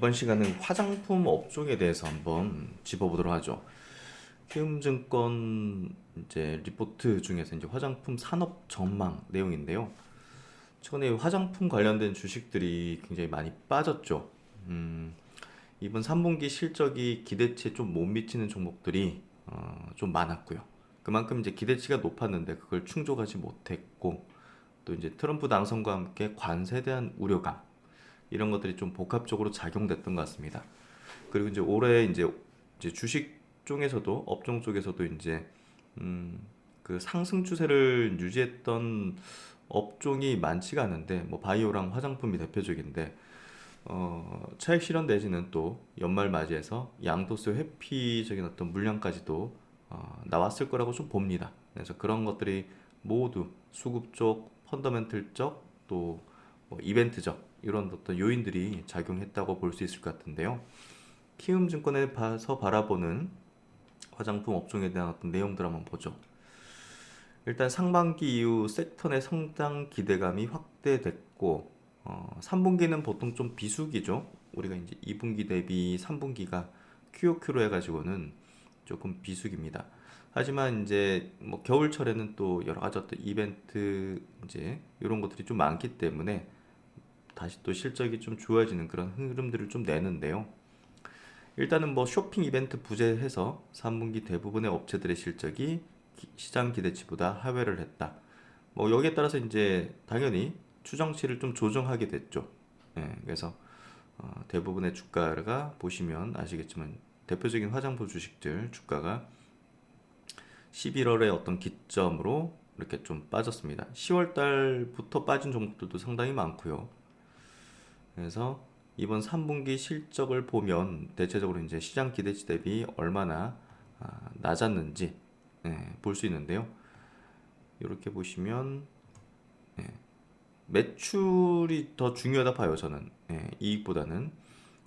이번 시간은 화장품 업종에 대해서 한번 짚어보도록 하죠. 키움증권 이제 리포트 중에서 이제 화장품 산업 전망 내용인데요. 최근에 화장품 관련된 주식들이 굉장히 많이 빠졌죠. 이번 3분기 실적이 기대치에 좀 못 미치는 종목들이 좀 많았고요. 그만큼 이제 기대치가 높았는데 그걸 충족하지 못했고, 또 이제 트럼프 당선과 함께 관세에 대한 우려감, 이런 것들이 좀 복합적으로 작용됐던 것 같습니다. 그리고 이제 올해 이제 주식 쪽에서도 업종 쪽에서도 이제 그 상승 추세를 유지했던 업종이 많지가 않은데, 뭐 바이오랑 화장품이 대표적인데, 차익 실현 내지는 또 연말 맞이해서 양도세 회피적인 어떤 물량까지도 나왔을 거라고 좀 봅니다. 그래서 그런 것들이 모두 수급 쪽, 펀더멘틀적, 또뭐 이벤트적 이런 어떤 요인들이 작용했다고 볼 수 있을 것 같은데요. 키움증권에 봐서 바라보는 화장품 업종에 대한 어떤 내용들 한번 보죠. 일단 상반기 이후 섹터 내 성장 기대감이 확대됐고, 3분기는 보통 좀 비수기죠. 우리가 이제 2분기 대비 3분기가 QOQ로 해가지고는 조금 비수기입니다. 하지만 이제 뭐 겨울철에는 또 여러 가지 어떤 이벤트 이제 이런 것들이 좀 많기 때문에 다시 또 실적이 좀 좋아지는 그런 흐름들을 좀 내는데요. 일단은 뭐 쇼핑 이벤트 부재해서 3분기 대부분의 업체들의 실적이 시장 기대치보다 하회를 했다. 뭐 여기에 따라서 이제 당연히 추정치를 좀 조정하게 됐죠. 예, 그래서 대부분의 주가가 보시면 아시겠지만 대표적인 화장품 주식들 주가가 11월에 어떤 기점으로 이렇게 좀 빠졌습니다. 10월 달부터 빠진 종목들도 상당히 많고요. 그래서 이번 3분기 실적을 보면 대체적으로 이제 시장 기대치 대비 얼마나 낮았는지 볼 수 있는데요. 이렇게 보시면 매출이 더 중요하다 봐요, 저는. 이익보다는.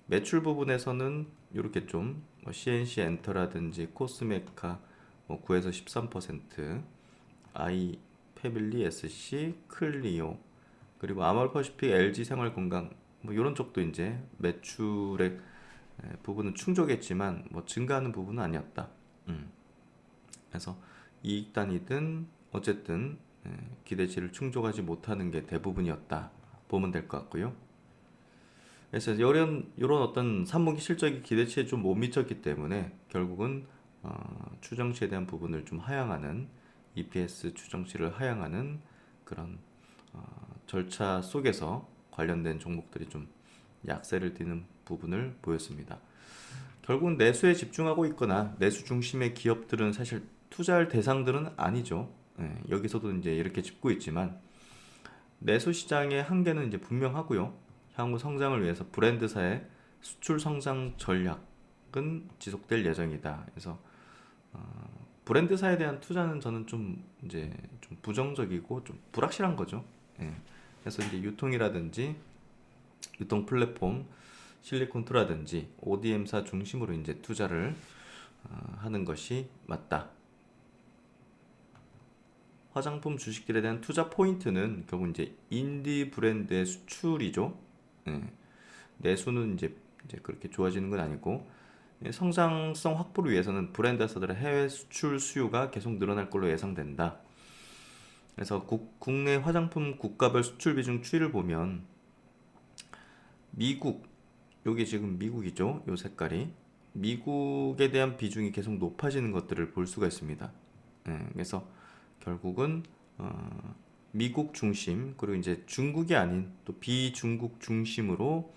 매출 부분에서는 이렇게 좀 CNC 엔터라든지 코스메카 뭐 9에서 13%, 아이 패밀리 SC, 클리오, 그리고 아몰퍼시픽, LG 생활건강 뭐 이런 쪽도 이제 매출의 부분은 충족했지만 뭐 증가하는 부분은 아니었다. 그래서 이익 단위든 어쨌든 기대치를 충족하지 못하는 게 대부분이었다 보면 될 것 같고요. 그래서 이런 어떤 3분기 실적이 기대치에 좀 못 미쳤기 때문에 결국은 추정치에 대한 부분을 좀 하향하는, EPS 추정치를 하향하는 그런 절차 속에서 관련된 종목들이 좀 약세를 띠는 부분을 보였습니다. 결국은 내수에 집중하고 있거나 내수 중심의 기업들은 사실 투자할 대상들은 아니죠. 여기서도 이제 이렇게 짚고 있지만 내수 시장의 한계는 이제 분명하고요. 향후 성장을 위해서 브랜드사의 수출 성장 전략은 지속될 예정이다. 그래서 브랜드사에 대한 투자는 저는 좀 이제 좀 부정적이고 좀 불확실한 거죠. 그래서 이제 유통이라든지 유통 플랫폼, 실리콘투라든지 ODM사 중심으로 이제 투자를 하는 것이 맞다. 화장품 주식들에 대한 투자 포인트는 결국 이제 인디 브랜드의 수출이죠. 내수는 이제 그렇게 좋아지는 건 아니고, 성장성 확보를 위해서는 브랜드사들의 해외 수출 수요가 계속 늘어날 걸로 예상된다. 그래서 국내 화장품 국가별 수출 비중 추이를 보면 미국, 요게 지금 미국이죠. 요 색깔이 미국에 대한 비중이 계속 높아지는 것들을 볼 수가 있습니다. 그래서 결국은 미국 중심, 그리고 이제 중국이 아닌 또 비중국 중심으로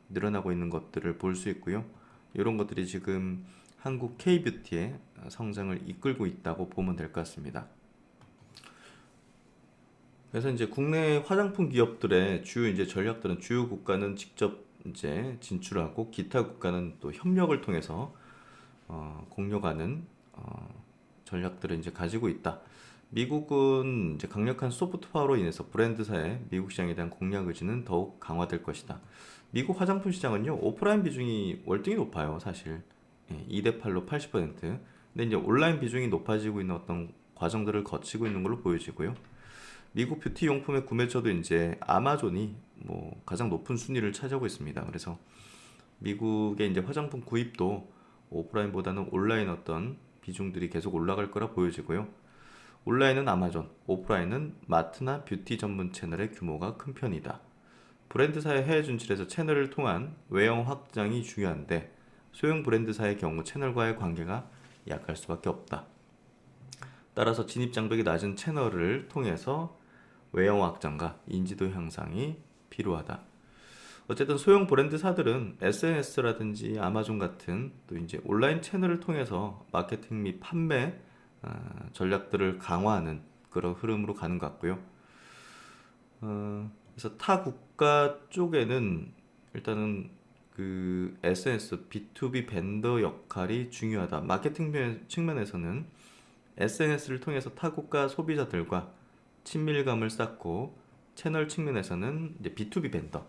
늘어나고 있는 것들을 볼 수 있고요. 이런 것들이 지금 한국 K뷰티의 성장을 이끌고 있다고 보면 될 것 같습니다. 그래서 이제 국내 화장품 기업들의 주요 이제 전략들은 주요 국가는 직접 이제 진출하고 기타 국가는 또 협력을 통해서 공략하는 전략들을 이제 가지고 있다. 미국은 이제 강력한 소프트 파워로 인해서 브랜드사의 미국 시장에 대한 공략 의지는 더욱 강화될 것이다. 미국 화장품 시장은요, 오프라인 비중이 월등히 높아요, 사실. 2대 8로 80%. 근데 이제 온라인 비중이 높아지고 있는 어떤 과정들을 거치고 있는 걸로 보여지고요. 미국 뷰티 용품의 구매처도 이제 아마존이 뭐 가장 높은 순위를 차지하고 있습니다. 그래서 미국의 이제 화장품 구입도 오프라인보다는 온라인 어떤 비중들이 계속 올라갈 거라 보여지고요. 온라인은 아마존, 오프라인은 마트나 뷰티 전문 채널의 규모가 큰 편이다. 브랜드사의 해외 진출에서 채널을 통한 외형 확장이 중요한데 소형 브랜드사의 경우 채널과의 관계가 약할 수밖에 없다. 따라서 진입 장벽이 낮은 채널을 통해서 외형 확장과 인지도 향상이 필요하다. 어쨌든 소형 브랜드사들은 SNS라든지 아마존 같은 또 이제 온라인 채널을 통해서 마케팅 및 판매 전략들을 강화하는 그런 흐름으로 가는 것 같고요. 그래서 타 국가 쪽에는 일단은 그 SNS, B2B 벤더 역할이 중요하다. 마케팅 측면에서는 SNS를 통해서 타 국가 소비자들과 친밀감을 쌓고 채널 측면에서는 이제 B2B 벤더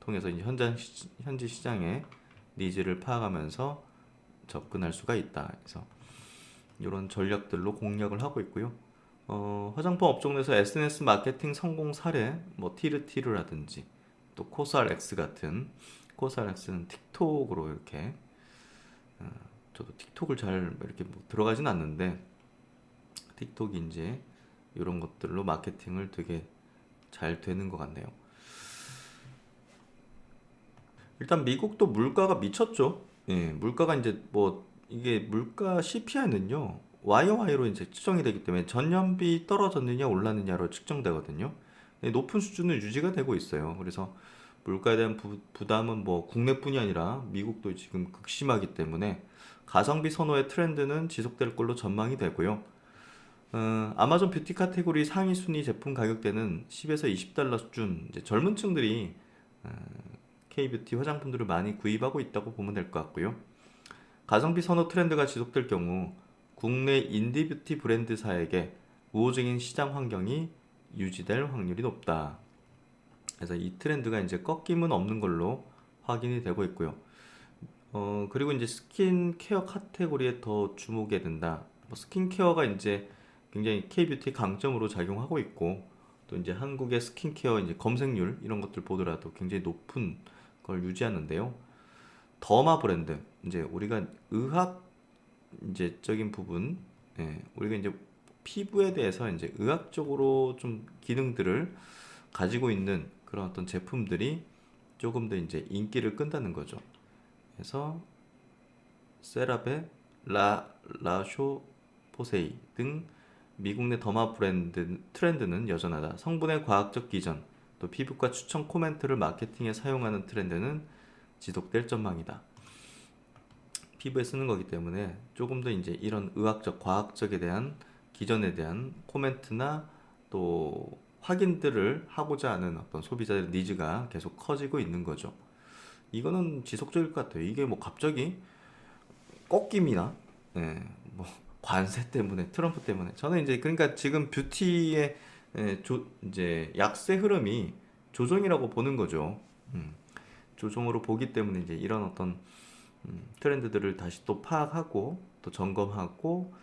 통해서 이제 현지 시장의 니즈를 파악하면서 접근할 수가 있다. 그래서 이런 전략들로 공략을 하고 있고요. 화장품 업종 내에서 SNS 마케팅 성공 사례, 뭐 티르티르라든지 또 코스알엑스 같은 코스알엑스는 틱톡으로 이렇게 저도 틱톡을 잘 이렇게 뭐 들어가진 않는데 틱톡이 이제 이런 것들로 마케팅을 되게 잘 되는 것 같네요. 일단 미국도 물가가 미쳤죠. 예, 물가가 이제 뭐 이게 물가 CPI는요. YOY로 이제 측정이 되기 때문에 전년비 떨어졌느냐 올랐느냐로 측정되거든요. 네, 높은 수준은 유지가 되고 있어요. 그래서 물가에 대한 부담은 뭐 국내뿐이 아니라 미국도 지금 극심하기 때문에 가성비 선호의 트렌드는 지속될 걸로 전망이 되고요. 아마존 뷰티 카테고리 상위 순위 제품 가격대는 10에서 20달러 수준, 이제 젊은 층들이 K뷰티 화장품들을 많이 구입하고 있다고 보면 될 것 같고요. 가성비 선호 트렌드가 지속될 경우 국내 인디뷰티 브랜드사에게 우호적인 시장 환경이 유지될 확률이 높다. 그래서 이 트렌드가 이제 꺾임은 없는 걸로 확인이 되고 있고요. 그리고 이제 스킨케어 카테고리에 더 주목해야 된다. 뭐 스킨케어가 이제 굉장히 K뷰티 강점으로 작용하고 있고 또 이제 한국의 스킨케어 이제 검색률 이런 것들 보더라도 굉장히 높은 걸 유지하는데요. 더마 브랜드 이제 우리가 의학 이제적인 부분, 우리가 이제 피부에 대해서 이제 의학적으로 좀 기능들을 가지고 있는 그런 어떤 제품들이 조금 더 이제 인기를 끈다는 거죠. 그래서 세라베, 라쇼 포세이 등 미국 내 더마 브랜드 트렌드는 여전하다. 성분의 과학적 기전, 또 피부과 추천 코멘트를 마케팅에 사용하는 트렌드는 지속될 전망이다. 피부에 쓰는 거기 때문에 조금 더 이제 이런 의학적, 과학적에 대한 기전에 대한 코멘트나 또 확인들을 하고자 하는 어떤 소비자의 니즈가 계속 커지고 있는 거죠. 이거는 지속적일 것 같아요. 이게 뭐 갑자기 꺾임이나 뭐 관세 때문에 트럼프 때문에 저는 이제 그러니까 지금 뷰티의 이제 약세 흐름이 조정이라고 보는 거죠. 조정으로 보기 때문에 이제 이런 어떤 트렌드들을 다시 또 파악하고 또 점검하고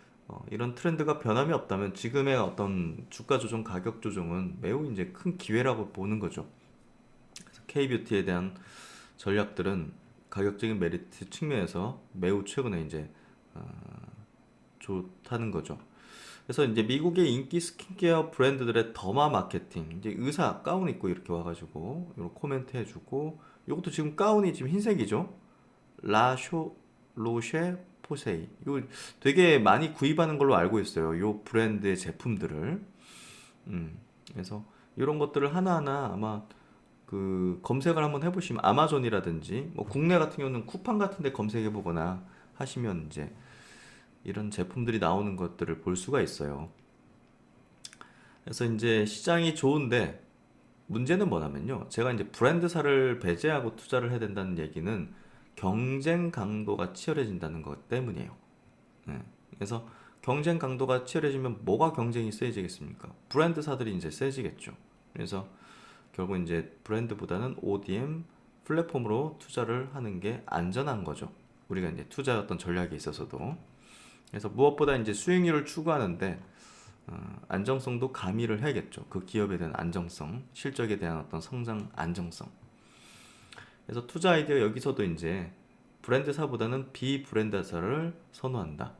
이런 트렌드가 변함이 없다면 지금의 어떤 주가 조정, 가격 조정은 매우 이제 큰 기회라고 보는 거죠. 그래서 K뷰티에 대한 전략들은 가격적인 메리트 측면에서 매우 최근에 이제 좋다는 거죠. 그래서 이제 미국의 인기 스킨케어 브랜드들의 더마 마케팅, 이제 의사 가운 입고 이렇게 와가지고 이런 코멘트 해주고, 이것도 지금 가운이 지금 흰색이죠. 라쇼 로쉐 포세이, 이거 되게 많이 구입하는 걸로 알고 있어요. 이 브랜드의 제품들을. 그래서 이런 것들을 하나하나 아마 그 검색을 한번 해보시면 아마존이라든지 뭐 국내 같은 경우는 쿠팡 같은데 검색해 보거나 하시면 이제 이런 제품들이 나오는 것들을 볼 수가 있어요. 그래서 이제 시장이 좋은데 문제는 뭐냐면요. 제가 이제 브랜드사를 배제하고 투자를 해야 된다는 얘기는 경쟁 강도가 치열해진다는 것 때문이에요. 그래서 경쟁 강도가 치열해지면 뭐가 경쟁이 세지겠습니까? 브랜드사들이 이제 세지겠죠. 그래서 결국 이제 브랜드보다는 ODM 플랫폼으로 투자를 하는 게 안전한 거죠. 우리가 이제 투자 어떤 전략에 있어서도. 그래서 무엇보다 이제 수익률을 추구하는데 안정성도 가미를 해야겠죠. 그 기업에 대한 안정성, 실적에 대한 어떤 성장 안정성. 그래서 투자 아이디어 여기서도 이제 브랜드사보다는 비브랜드사를 선호한다.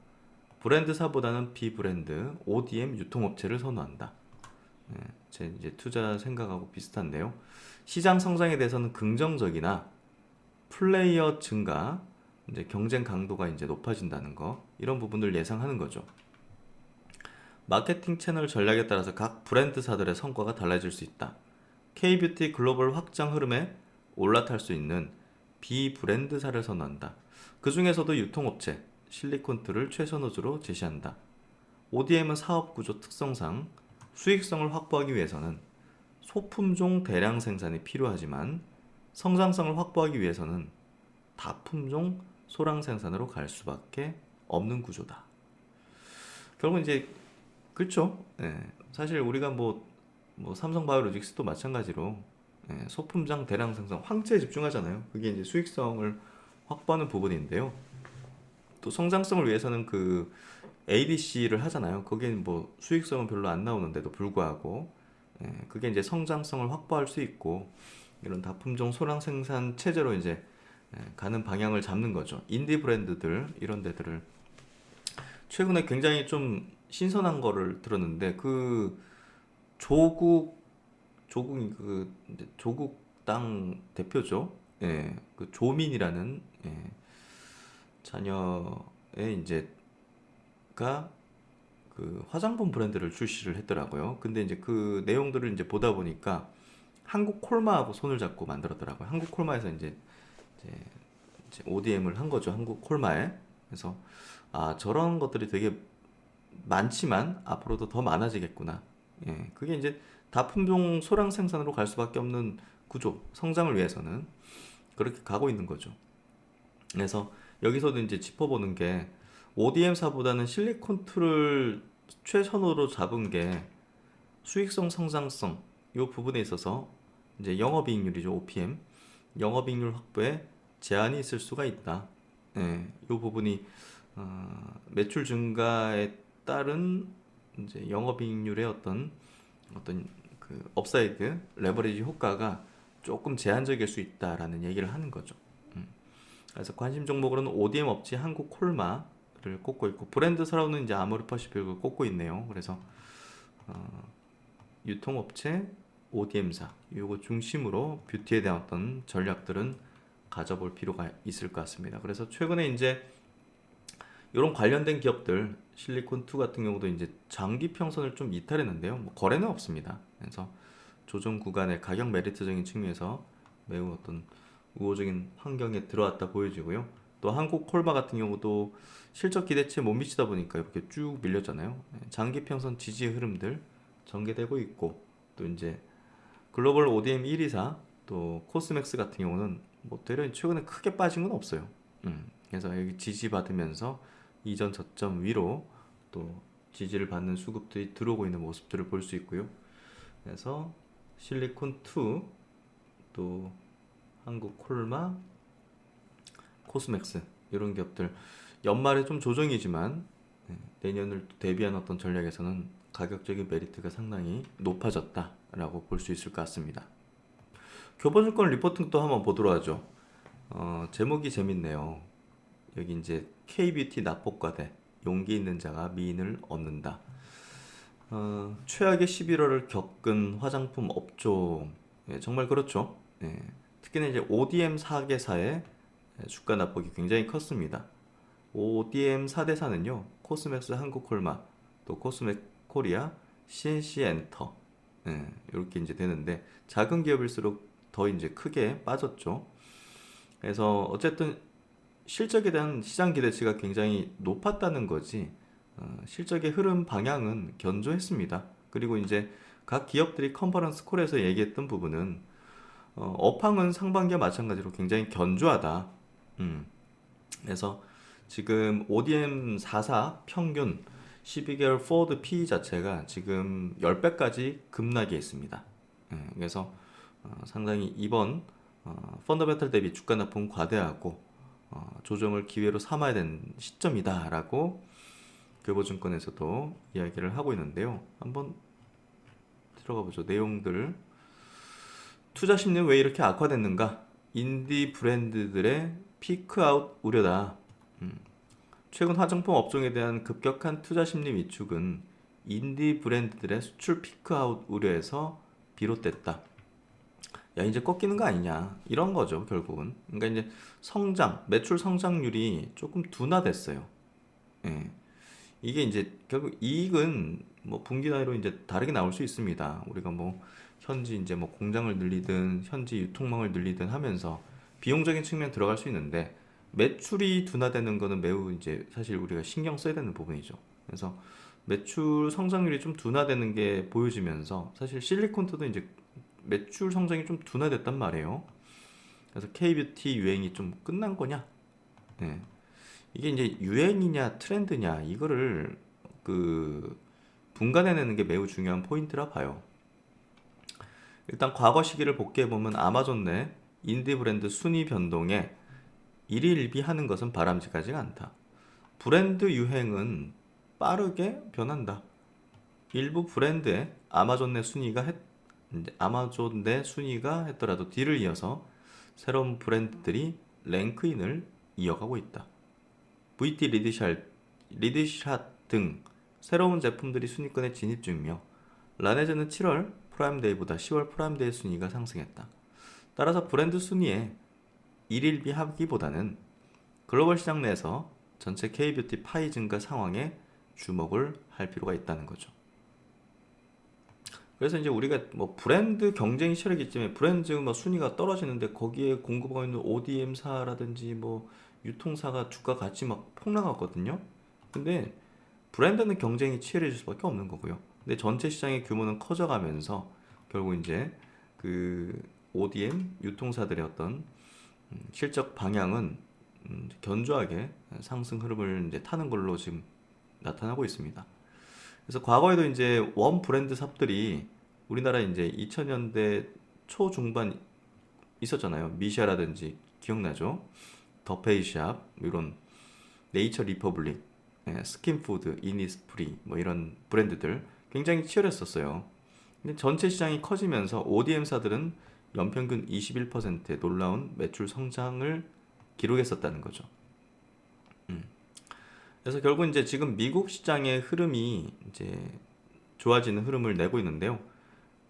브랜드사보다는 비브랜드, ODM 유통업체를 선호한다. 제 이제 투자 생각하고 비슷한데요. 시장 성장에 대해서는 긍정적이나 플레이어 증가, 이제 경쟁 강도가 이제 높아진다는 거, 이런 부분을 예상하는 거죠. 마케팅 채널 전략에 따라서 각 브랜드사들의 성과가 달라질 수 있다. K뷰티 글로벌 확장 흐름에 올라탈 수 있는 비브랜드사를 선호한다. 그 중에서도 유통업체, 실리콘트를 최선호주로 제시한다. ODM은 사업구조 특성상 수익성을 확보하기 위해서는 소품종 대량 생산이 필요하지만 성장성을 확보하기 위해서는 다품종 소량 생산으로 갈 수밖에 없는 구조다. 결국 이제 그렇죠. 사실 우리가 뭐 삼성바이오로직스도 마찬가지로 소품장 대량 생산 황제에 집중하잖아요. 그게 이제 수익성을 확보하는 부분인데요. 또 성장성을 위해서는 그 ADC를 하잖아요. 거기는 뭐 수익성은 별로 안 나오는데도 불구하고 그게 이제 성장성을 확보할 수 있고 이런 다품종 소량 생산 체제로 이제 가는 방향을 잡는 거죠. 인디 브랜드들 이런 데들을 최근에 굉장히 좀 신선한 거를 들었는데 그 조국이 그 이제 조국당 대표죠. 그 조민이라는 자녀의 이제가 그 화장품 브랜드를 출시를 했더라고요. 근데 이제 그 내용들을 이제 보다 보니까 한국 콜마하고 손을 잡고 만들었더라고요. 한국 콜마에서 이제 ODM을 한 거죠. 한국 콜마에. 그래서 아, 저런 것들이 되게 많지만 앞으로도 더 많아지겠구나. 그게 이제 다품종 소량 생산으로 갈 수밖에 없는 구조, 성장을 위해서는 그렇게 가고 있는 거죠. 그래서 여기서도 이제 짚어보는 게 ODM사보다는 실리콘2를 최선으로 잡은 게 수익성, 성장성 이 부분에 있어서 이제 영업이익률이죠. OPM 영업이익률 확보에 제한이 있을 수가 있다. 이 부분이 매출 증가에 따른 이제 영업이익률의 어떤 그 업사이드 레버리지 효과가 조금 제한적일 수 있다라는 얘기를 하는 거죠. 그래서 관심 종목으로는 ODM 업체 한국 콜마를 꼽고 있고 브랜드사로는 이제 아모레퍼시픽을 꼽고 있네요. 그래서 유통업체, ODM사 이거 중심으로 뷰티에 대한 어떤 전략들은 가져볼 필요가 있을 것 같습니다. 그래서 최근에 이제 이런 관련된 기업들 실리콘2 같은 경우도 이제 장기 평선을 좀 이탈했는데요. 뭐 거래는 없습니다. 그래서 조정 구간의 가격 메리트적인 측면에서 매우 어떤 우호적인 환경에 들어왔다 보여지고요. 또 한국 콜마 같은 경우도 실적 기대치에 못 미치다 보니까 이렇게 쭉 밀렸잖아요. 장기 평선 지지의 흐름들 전개되고 있고 또 이제 글로벌 ODM 1위사 또 코스맥스 같은 경우는 뭐 대략 최근에 크게 빠진 건 없어요. 그래서 여기 지지받으면서 이전 저점 위로 또 지지를 받는 수급들이 들어오고 있는 모습들을 볼 수 있고요. 그래서 실리콘2 또 한국 콜마, 코스맥스 이런 기업들 연말에 좀 조정이지만 내년을 대비한 어떤 전략에서는 가격적인 메리트가 상당히 높아졌다라고 볼 수 있을 것 같습니다. 교보증권 리포팅 또 한번 보도록 하죠. 제목이 재밌네요. 여기 이제 K뷰티 납복과대 용기 있는 자가 미인을 얻는다. 최악의 11월을 겪은 화장품 업종 정말 그렇죠. 특히나 이제 ODM 4개사의 주가 납복이 굉장히 컸습니다. ODM 4대사는요 코스맥스 한국콜마 또 코스맥 코리아 CNC 엔터 이렇게 이제 되는데 작은 기업일수록 더 이제 크게 빠졌죠. 그래서 어쨌든 실적에 대한 시장 기대치가 굉장히 높았다는 거지 실적의 흐름 방향은 견조했습니다. 그리고 이제 각 기업들이 컨퍼런스 콜에서 얘기했던 부분은 업황은 상반기와 마찬가지로 굉장히 견조하다. 그래서 지금 ODM 4사 평균 12개월 포워드 PE 자체가 지금 10배까지 급락이 있습니다. 그래서 상당히 이번 펀더멘털 대비 주가 납품 과대하고 조정을 기회로 삼아야 되는 시점이다라고 교보증권에서도 이야기를 하고 있는데요. 한번 들어가 보죠. 내용들 투자 심리는 왜 이렇게 악화됐는가? 인디 브랜드들의 피크아웃 우려다. 최근 화장품 업종에 대한 급격한 투자 심리 위축은 인디 브랜드들의 수출 피크아웃 우려에서 비롯됐다. 야, 이제 꺾이는 거 아니냐. 이런 거죠, 결국은. 그러니까 이제 매출 성장률이 조금 둔화됐어요. 예. 이게 이제 결국 이익은 뭐 분기 단위로 이제 다르게 나올 수 있습니다. 우리가 뭐 현지 이제 뭐 공장을 늘리든 현지 유통망을 늘리든 하면서 비용적인 측면 들어갈 수 있는데 매출이 둔화되는 거는 매우 이제 사실 우리가 신경 써야 되는 부분이죠. 그래서 매출 성장률이 좀 둔화되는 게 보여지면서 사실 실리콘트도 이제 매출 성장이 좀 둔화됐단 말이에요. 그래서 K뷰티 유행이 좀 끝난 거냐? 네. 이게 이제 유행이냐 트렌드냐 이거를 그 분간해내는 게 매우 중요한 포인트라 봐요. 일단 과거 시기를 복귀해 보면 아마존 내 인디 브랜드 순위 변동에 일희일비하는 것은 바람직하지가 않다. 브랜드 유행은 빠르게 변한다. 일부 브랜드의 아마존 내 순위가 했더라도 뒤를 이어서 새로운 브랜드들이 랭크인을 이어가고 있다. VT 리드샷 등 새로운 제품들이 순위권에 진입 중이며 라네즈는 7월 프라임데이보다 10월 프라임데이 순위가 상승했다. 따라서 브랜드 순위에 일일비하기보다는 글로벌 시장 내에서 전체 K뷰티 파이 증가 상황에 주목을 할 필요가 있다는 거죠. 그래서 이제 우리가 뭐 브랜드 경쟁이 치열하기 때문에 브랜드 뭐 순위가 떨어지는데 거기에 공급하고 있는 ODM사라든지 뭐 유통사가 주가 같이 막 폭락하거든요. 근데 브랜드는 경쟁이 치열해질 수밖에 없는 거고요. 근데 전체 시장의 규모는 커져가면서 결국 이제 그 ODM 유통사들의 어떤 실적 방향은 견조하게 상승 흐름을 이제 타는 걸로 지금 나타나고 있습니다. 그래서 과거에도 이제 원 브랜드 삽들이 우리나라 이제 2000년대 초중반 있었잖아요. 미샤라든지 기억나죠? 더페이샵 이런 네이처 리퍼블릭, 스킨푸드, 이니스프리 뭐 이런 브랜드들 굉장히 치열했었어요. 근데 전체 시장이 커지면서 ODM사들은 연평균 21%의 놀라운 매출 성장을 기록했었다는 거죠. 그래서 결국 이제 지금 미국 시장의 흐름이 이제 좋아지는 흐름을 내고 있는데요.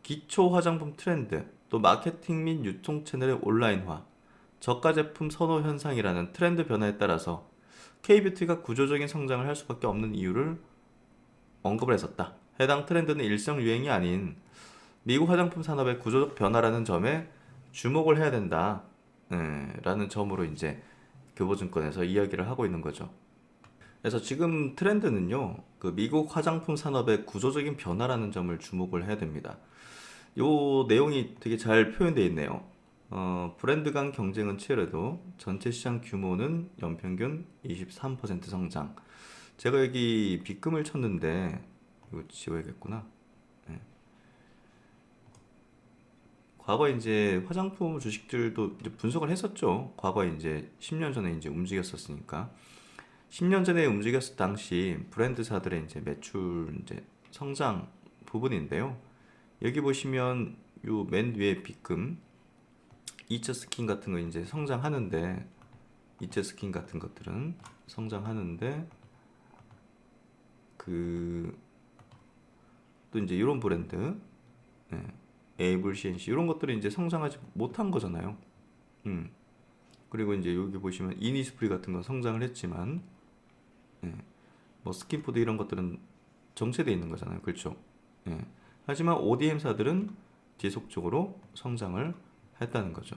기초 화장품 트렌드, 또 마케팅 및 유통 채널의 온라인화, 저가 제품 선호 현상이라는 트렌드 변화에 따라서 K뷰티가 구조적인 성장을 할 수밖에 없는 이유를 언급을 했었다. 해당 트렌드는 일상 유행이 아닌 미국 화장품 산업의 구조적 변화라는 점에 주목을 해야 된다. 라는 점으로 이제 교보증권에서 이야기를 하고 있는 거죠. 그래서 지금 트렌드는요, 그 미국 화장품 산업의 구조적인 변화라는 점을 주목을 해야 됩니다. 요 내용이 되게 잘 표현되어 있네요. 브랜드 간 경쟁은 치열해도 전체 시장 규모는 연평균 23% 성장. 제가 여기 빗금을 쳤는데 이거 지워야겠구나. 네. 과거에 이제 화장품 주식들도 이제 분석을 했었죠. 과거에 이제 10년 전에 이제 움직였었으니까. 10년 전에 움직였을 당시 브랜드사들의 이제 매출 이제 성장 부분인데요. 여기 보시면 요 맨 위에 빗금 이츠 스킨 같은 거 이제 성장하는데 이츠 스킨 같은 것들은 성장하는데 그 또 이제 이런 브랜드 에이블 CNC 이런 것들이 이제 성장하지 못한 거잖아요. 그리고 이제 여기 보시면 이니스프리 같은 건 성장을 했지만 뭐 스킨푸드 이런 것들은 정체되어 있는 거잖아요. 그렇죠? 하지만 ODM사들은 지속적으로 성장을 했다는 거죠.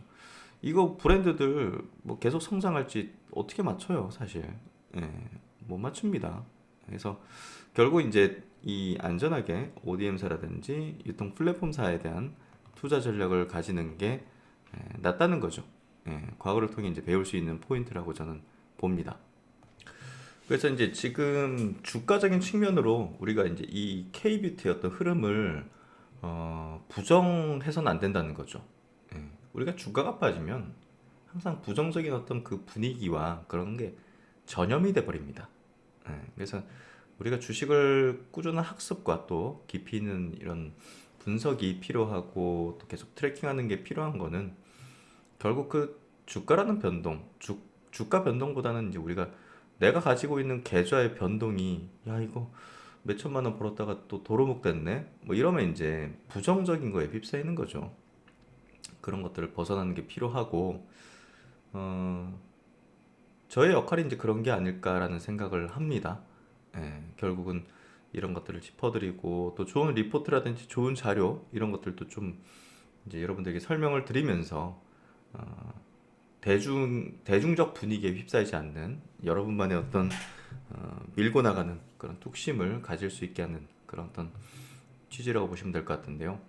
이거 브랜드들 뭐 계속 성장할지 어떻게 맞춰요, 사실. 못 맞춥니다. 그래서 결국 이제 이 안전하게 ODM사라든지 유통 플랫폼사에 대한 투자 전략을 가지는 게 낫다는 거죠. 과거를 통해 이제 배울 수 있는 포인트라고 저는 봅니다. 그래서 이제 지금 주가적인 측면으로 우리가 이제 이 K뷰티의 어떤 흐름을 부정해서는 안 된다는 거죠. 우리가 주가가 빠지면 항상 부정적인 어떤 그 분위기와 그런 게 전염이 돼 버립니다. 그래서 우리가 주식을 꾸준한 학습과 또 깊이 있는 이런 분석이 필요하고 또 계속 트래킹하는 게 필요한 거는 결국 그 주가라는 변동, 주가 변동보다는 이제 우리가 내가 가지고 있는 계좌의 변동이 야 이거 몇 천만 원 벌었다가 또 도루묵 됐네. 뭐 이러면 이제 부정적인 거에 휩싸이는 거죠. 그런 것들을 벗어나는 게 필요하고 어, 저의 역할이 이제 그런 게 아닐까라는 생각을 합니다. 예, 결국은 이런 것들을 짚어드리고 또 좋은 리포트라든지 좋은 자료 이런 것들도 좀 이제 여러분들에게 설명을 드리면서 어, 대중적 분위기에 휩싸이지 않는 여러분만의 어떤 밀고 나가는 그런 뚝심을 가질 수 있게 하는 그런 어떤 취지라고 보시면 될 것 같은데요.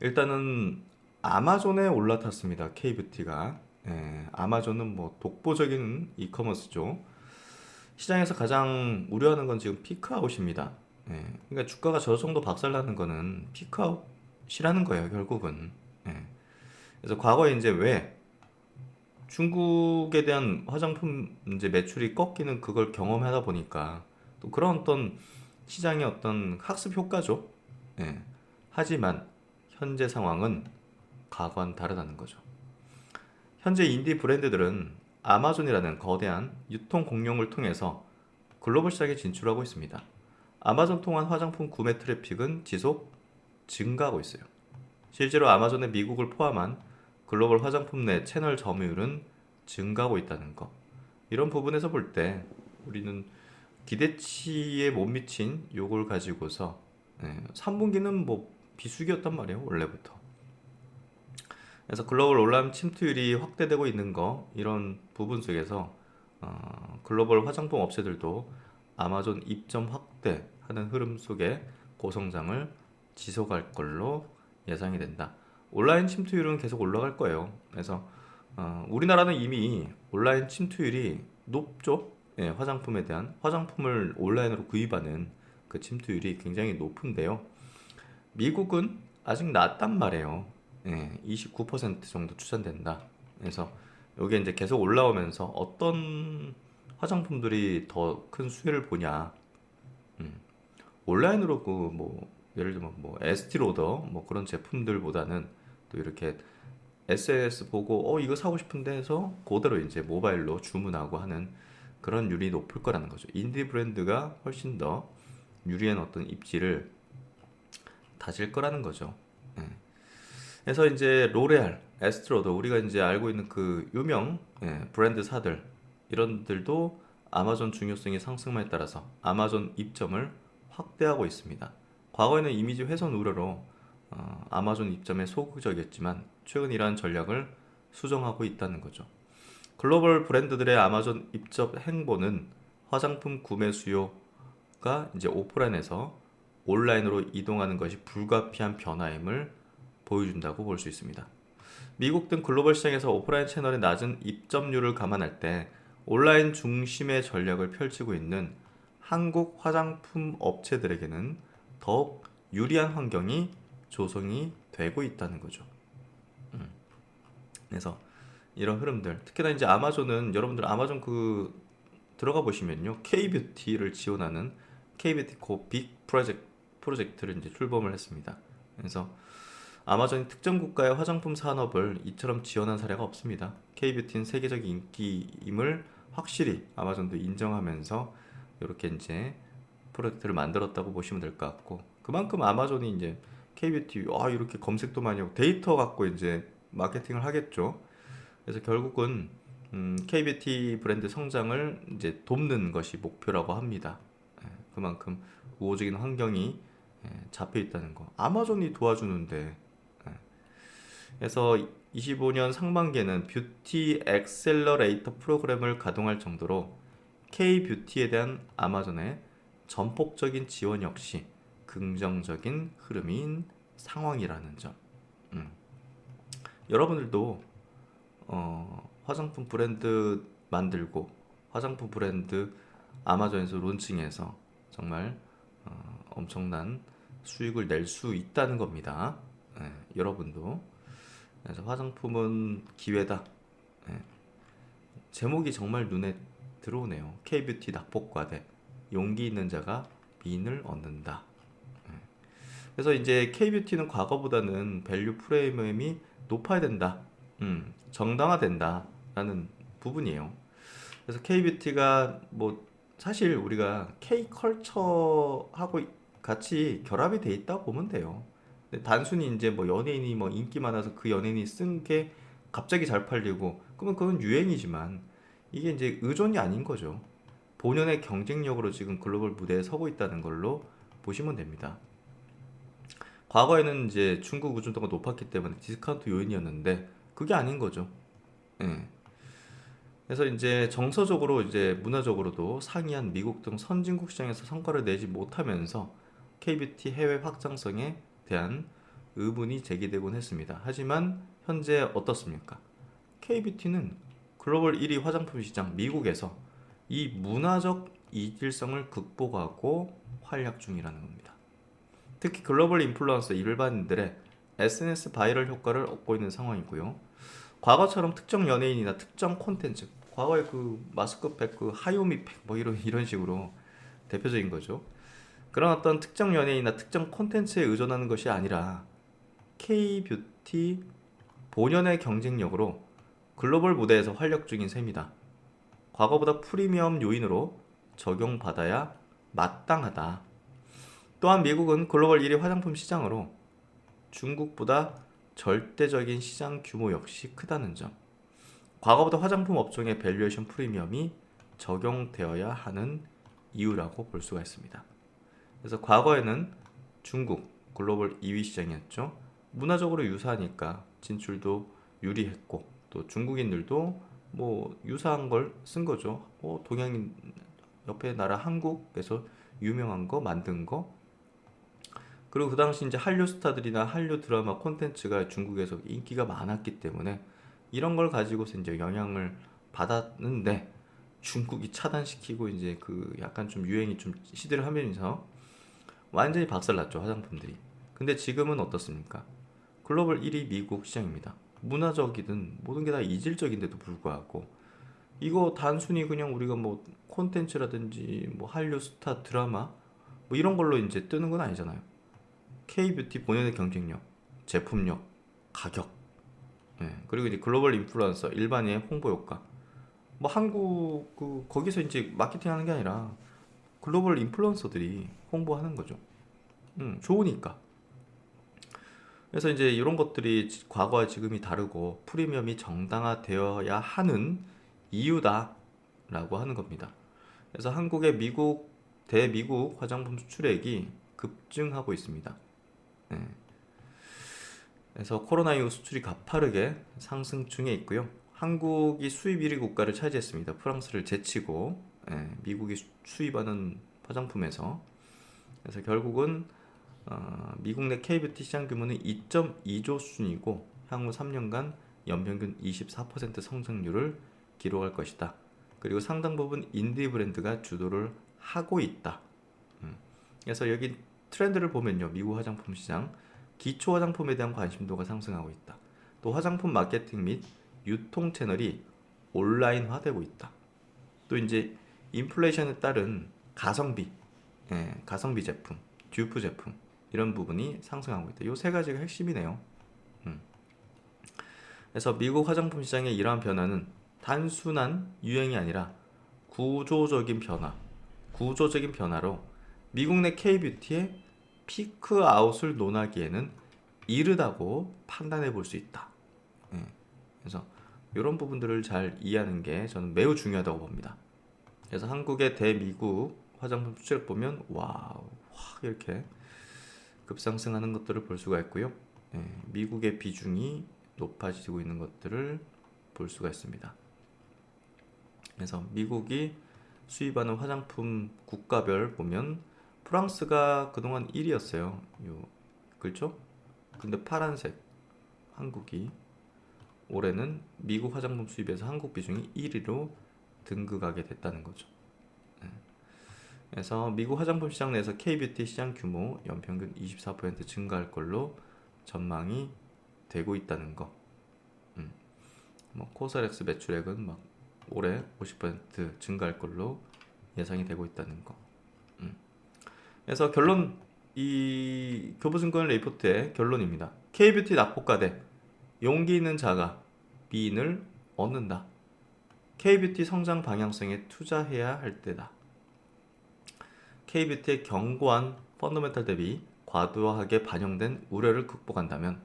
일단은 아마존에 올라탔습니다. K뷰티가. 예, 아마존은 뭐 독보적인 이커머스죠. 시장에서 가장 우려하는 건 지금 피크아웃입니다. 예, 그러니까 주가가 저 정도 박살나는 거는 피크아웃이라는 거예요, 결국은. 예, 그래서 과거에 이제 왜 중국에 대한 화장품 이제 매출이 꺾이는 그걸 경험하다 보니까 또 그런 어떤 시장의 어떤 학습 효과죠. 예. 하지만 현재 상황은 과거와는 다르다는 거죠. 현재 인디 브랜드들은 아마존이라는 거대한 유통 공룡을 통해서 글로벌 시장에 진출하고 있습니다. 아마존 통한 화장품 구매 트래픽은 지속 증가하고 있어요. 실제로 아마존의 미국을 포함한 글로벌 화장품 내 채널 점유율은 증가하고 있다는 것. 이런 부분에서 볼 때 우리는 기대치에 못 미친 요걸 가지고서 3분기는 뭐 비수기였단 말이에요, 원래부터. 그래서 글로벌 온라인 침투율이 확대되고 있는 거 이런 부분 속에서 글로벌 화장품 업체들도 아마존 입점 확대하는 흐름 속에 고성장을 지속할 걸로 예상이 된다. 온라인 침투율은 계속 올라갈 거예요. 그래서 우리나라는 이미 온라인 침투율이 높죠. 예, 화장품에 대한 화장품을 온라인으로 구입하는 그 침투율이 굉장히 높은데요. 미국은 아직 낮단 말이에요. 예, 29% 정도 추산된다. 그래서 여기 이제 계속 올라오면서 어떤 화장품들이 더 큰 수혜를 보냐. 음, 온라인으로 그 뭐 예를 들면 뭐 에스티로더 뭐 그런 제품들보다는 또 이렇게 SNS 보고 이거 사고 싶은데 해서 그대로 이제 모바일로 주문하고 하는 그런 율이 높을 거라는 거죠. 인디 브랜드가 훨씬 더 유리한 어떤 입지를 다질 거라는 거죠. 예. 그래서 이제 로레알, 에스트로더 우리가 이제 알고 있는 그 유명 브랜드사들 이런들도 아마존 중요성이 상승만에 따라서 아마존 입점을 확대하고 있습니다. 과거에는 이미지 훼손 우려로 아마존 입점에 소극적이었지만 최근 이러한 전략을 수정하고 있다는 거죠. 글로벌 브랜드들의 아마존 입점 행보는 화장품 구매 수요가 이제 오프라인에서 온라인으로 이동하는 것이 불가피한 변화임을 보여준다고 볼 수 있습니다. 미국 등 글로벌 시장에서 오프라인 채널의 낮은 입점률을 감안할 때 온라인 중심의 전략을 펼치고 있는 한국 화장품 업체들에게는 더욱 유리한 환경이 조성이 되고 있다는 거죠. 그래서 이런 흐름들, 특히나 이제 아마존은 여러분들 아마존 그 들어가 보시면요, K뷰티를 지원하는 K뷰티 고 빅 프로젝트를 이제 출범을 했습니다. 그래서 아마존이 특정 국가의 화장품 산업을 이처럼 지원한 사례가 없습니다. K뷰티는 세계적 인기임을 확실히 아마존도 인정하면서 이렇게 이제 프로젝트를 만들었다고 보시면 될 것 같고, 그만큼 아마존이 이제 K뷰티 이렇게 검색도 많이 하고 데이터 갖고 이제 마케팅을 하겠죠. 그래서 결국은 K뷰티 브랜드 성장을 이제 돕는 것이 목표라고 합니다. 그만큼 우호적인 환경이 잡혀 있다는 거. 아마존이 도와주는데. 그래서 25년 상반기에는 뷰티 엑셀러레이터 프로그램을 가동할 정도로 K뷰티에 대한 아마존의 전폭적인 지원 역시 긍정적인 흐름인 상황이라는 점. 여러분들도 화장품 브랜드 만들고 화장품 브랜드 아마존에서 론칭해서 정말 엄청난 수익을 낼 수 있다는 겁니다. 여러분도. 그래서 화장품은 기회다. 제목이 정말 눈에 들어오네요. K뷰티 낙폭과대, 용기 있는 자가 미인을 얻는다. 그래서 이제 K뷰티는 과거보다는 밸류 프리미엄이 높아야 된다. 정당화된다라는 부분이에요. 그래서 K뷰티가 뭐 사실 우리가 K컬처하고 같이 결합이 돼 있다고 보면 돼요. 근데 단순히 이제 뭐 연예인이 뭐 인기 많아서 그 연예인이 쓴 게 갑자기 잘 팔리고 그러면 그건 유행이지만 이게 이제 의존이 아닌 거죠. 본연의 경쟁력으로 지금 글로벌 무대에 서고 있다는 걸로 보시면 됩니다. 과거에는 이제 중국 의존도가 높았기 때문에 디스카운트 요인이었는데 그게 아닌 거죠. 예. 그래서 이제 정서적으로 이제 문화적으로도 상이한 미국 등 선진국 시장에서 성과를 내지 못하면서 KBT 해외 확장성에 대한 의문이 제기되곤 했습니다. 하지만 현재 어떻습니까? KBT는 글로벌 1위 화장품 시장 미국에서 이 문화적 이질성을 극복하고 활약 중이라는 겁니다. 특히 글로벌 인플루언서 일반인들의 SNS 바이럴 효과를 얻고 있는 상황이고요. 과거처럼 특정 연예인이나 특정 콘텐츠, 과거에 그 마스크팩, 그 하요미 팩, 뭐 이런 식으로 대표적인 거죠. 그런 어떤 특정 연예인이나 특정 콘텐츠에 의존하는 것이 아니라 K-뷰티 본연의 경쟁력으로 글로벌 무대에서 활약 중인 셈이다. 과거보다 프리미엄 요인으로 적용받아야 마땅하다. 또한 미국은 글로벌 1위 화장품 시장으로 중국보다 절대적인 시장 규모 역시 크다는 점. 과거보다 화장품 업종의 밸류에이션 프리미엄이 적용되어야 하는 이유라고 볼 수가 있습니다. 그래서 과거에는 중국 글로벌 2위 시장이었죠. 문화적으로 유사하니까 진출도 유리했고 또 중국인들도 뭐 유사한 걸 쓴 거죠. 동양인 옆에 나라 한국에서 유명한 거 만든 거. 그리고 그 당시 이제 한류 스타들이나 한류 드라마 콘텐츠가 중국에서 인기가 많았기 때문에 이런 걸 가지고서 이제 영향을 받았는데 중국이 차단시키고 이제 그 약간 좀 유행이 좀 시들을 하면서 완전히 박살났죠, 화장품들이. 근데 지금은 어떻습니까? 글로벌 1위 미국 시장입니다. 문화적이든 모든 게 다 이질적인데도 불구하고 이거 단순히 그냥 우리가 뭐 콘텐츠라든지 뭐 한류 스타 드라마 뭐 이런 걸로 이제 뜨는 건 아니잖아요. K뷰티 본연의 경쟁력, 제품력, 가격, 그리고 이제 글로벌 인플루언서, 일반인의 홍보 효과. 뭐 한국 거기서 이제 마케팅하는 게 아니라 글로벌 인플루언서들이 홍보하는 거죠. 좋으니까. 그래서 이제 이런 것들이 과거와 지금이 다르고 프리미엄이 정당화되어야 하는 이유다라고 하는 겁니다. 그래서 한국의 대미국 화장품 수출액이 급증하고 있습니다. 네. 그래서 코로나 이후 수출이 가파르게 상승 중에 있고요. 한국이 수입 1위 국가를 차지했습니다. 프랑스를 제치고 미국이 수입하는 화장품에서. 그래서 결국은 미국 내 K뷰티 시장 규모는 2.2조 수준이고 향후 3년간 연평균 24% 성장률을 기록할 것이다. 그리고 상당 부분 인디 브랜드가 주도를 하고 있다. 그래서 여기 트렌드를 보면요. 미국 화장품 시장 기초 화장품에 대한 관심도가 상승하고 있다. 또 화장품 마케팅 및 유통 채널이 온라인화되고 있다. 또 이제 인플레이션에 따른 가성비 제품, 듀프 제품 이런 부분이 상승하고 있다. 이 세 가지가 핵심이네요. 그래서 미국 화장품 시장의 이러한 변화는 단순한 유행이 아니라 구조적인 변화로 미국 내 K뷰티의 피크 아웃을 논하기에는 이르다고 판단해 볼 수 있다. 그래서 이런 부분들을 잘 이해하는 게 저는 매우 중요하다고 봅니다. 그래서 한국의 대미국 화장품 수출을 보면 와우, 확 이렇게 급상승하는 것들을 볼 수가 있고요. 미국의 비중이 높아지고 있는 것들을 볼 수가 있습니다. 그래서 미국이 수입하는 화장품 국가별 보면 프랑스가 그동안 1위였어요. 그렇죠? 근데 파란색 한국이 올해는 미국 화장품 수입에서 한국 비중이 1위로 등극하게 됐다는 거죠. 그래서 미국 화장품 시장 내에서 K뷰티 시장 규모 연평균 24% 증가할 걸로 전망이 되고 있다는 거. 뭐 코스닥스 매출액은 막 올해 50% 증가할 걸로 예상이 되고 있다는 거. 그래서 결론, 이 교보증권 레이포트의 결론입니다. K뷰티 낙폭과대 용기 있는 자가 미인을 얻는다. K뷰티 성장 방향성에 투자해야 할 때다. K뷰티의 견고한 펀더멘탈 대비 과도하게 반영된 우려를 극복한다면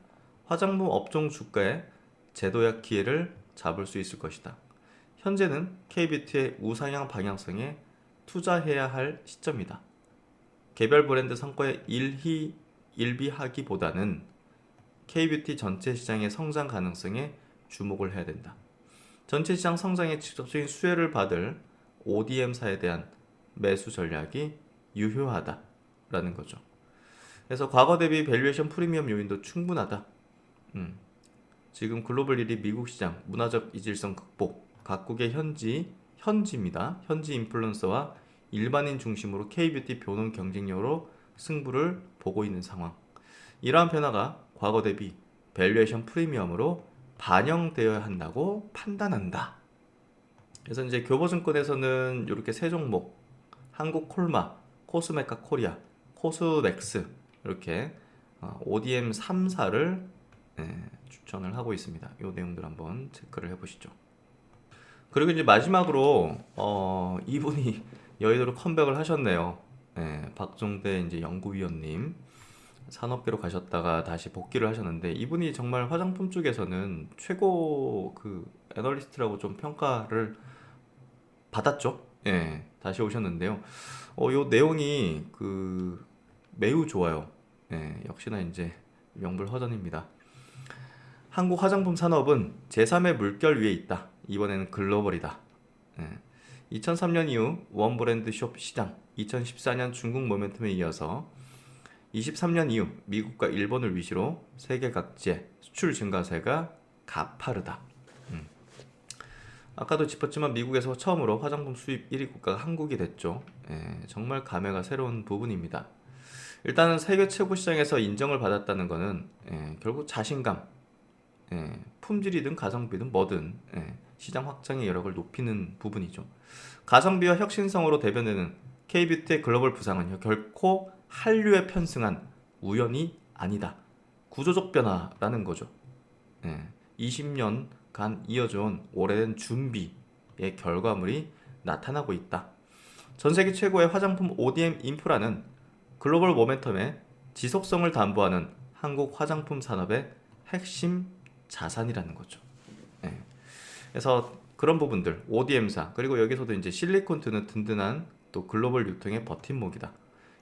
화장품 업종 주가의 재도약 기회를 잡을 수 있을 것이다. 현재는 K뷰티의 우상향 방향성에 투자해야 할 시점이다. 개별 브랜드 성과에 일비하기보다는 K뷰티 전체 시장의 성장 가능성에 주목을 해야 된다. 전체 시장 성장에 직접적인 수혜를 받을 ODM사에 대한 매수 전략이 유효하다라는 거죠. 그래서 과거 대비 밸류에이션 프리미엄 요인도 충분하다. 지금 글로벌 1위 미국 시장, 문화적 이질성 극복, 각국의 현지입니다. 현지 인플루언서와 일반인 중심으로 K뷰티 변동 경쟁력으로 승부를 보고 있는 상황. 이러한 변화가 과거 대비 밸류에이션 프리미엄으로 반영되어야 한다고 판단한다. 그래서 이제 교보증권에서는 이렇게 세 종목, 한국콜마, 코스메카 코리아, 코스맥스 이렇게 ODM 3사를 추천을 하고 있습니다. 이 내용들 한번 체크를 해보시죠. 그리고 이제 마지막으로 이분이 여의도로 컴백을 하셨네요. 박종대 이제 연구위원님 산업계로 가셨다가 다시 복귀를 하셨는데 이분이 정말 화장품 쪽에서는 최고 그 애널리스트라고 좀 평가를 받았죠. 다시 오셨는데요. 요 내용이 그 매우 좋아요. 역시나 이제 명불허전입니다. 한국 화장품 산업은 제3의 물결 위에 있다. 이번에는 글로벌이다. 2003년 이후 원브랜드 숍 시장, 2014년 중국 모멘텀에 이어서 23년 이후 미국과 일본을 위시로 세계 각지의 수출 증가세가 가파르다. 아까도 짚었지만 미국에서 처음으로 화장품 수입 1위 국가가 한국이 됐죠. 정말 감회가 새로운 부분입니다. 일단은 세계 최고 시장에서 인정을 받았다는 것은 결국 자신감, 품질이든 가성비든 뭐든 시장 확장의 여력을 높이는 부분이죠. 가성비와 혁신성으로 대변되는 K뷰티의 글로벌 부상은 결코 한류에 편승한 우연이 아니다. 구조적 변화라는 거죠. 20년간 이어져온 오래된 준비의 결과물이 나타나고 있다. 전 세계 최고의 화장품 ODM 인프라는 글로벌 모멘텀의 지속성을 담보하는 한국 화장품 산업의 핵심 자산이라는 거죠. 그래서 그런 부분들, ODM사, 그리고 여기서도 이제 실리콘 트는 든든한 또 글로벌 유통의 버팀목이다.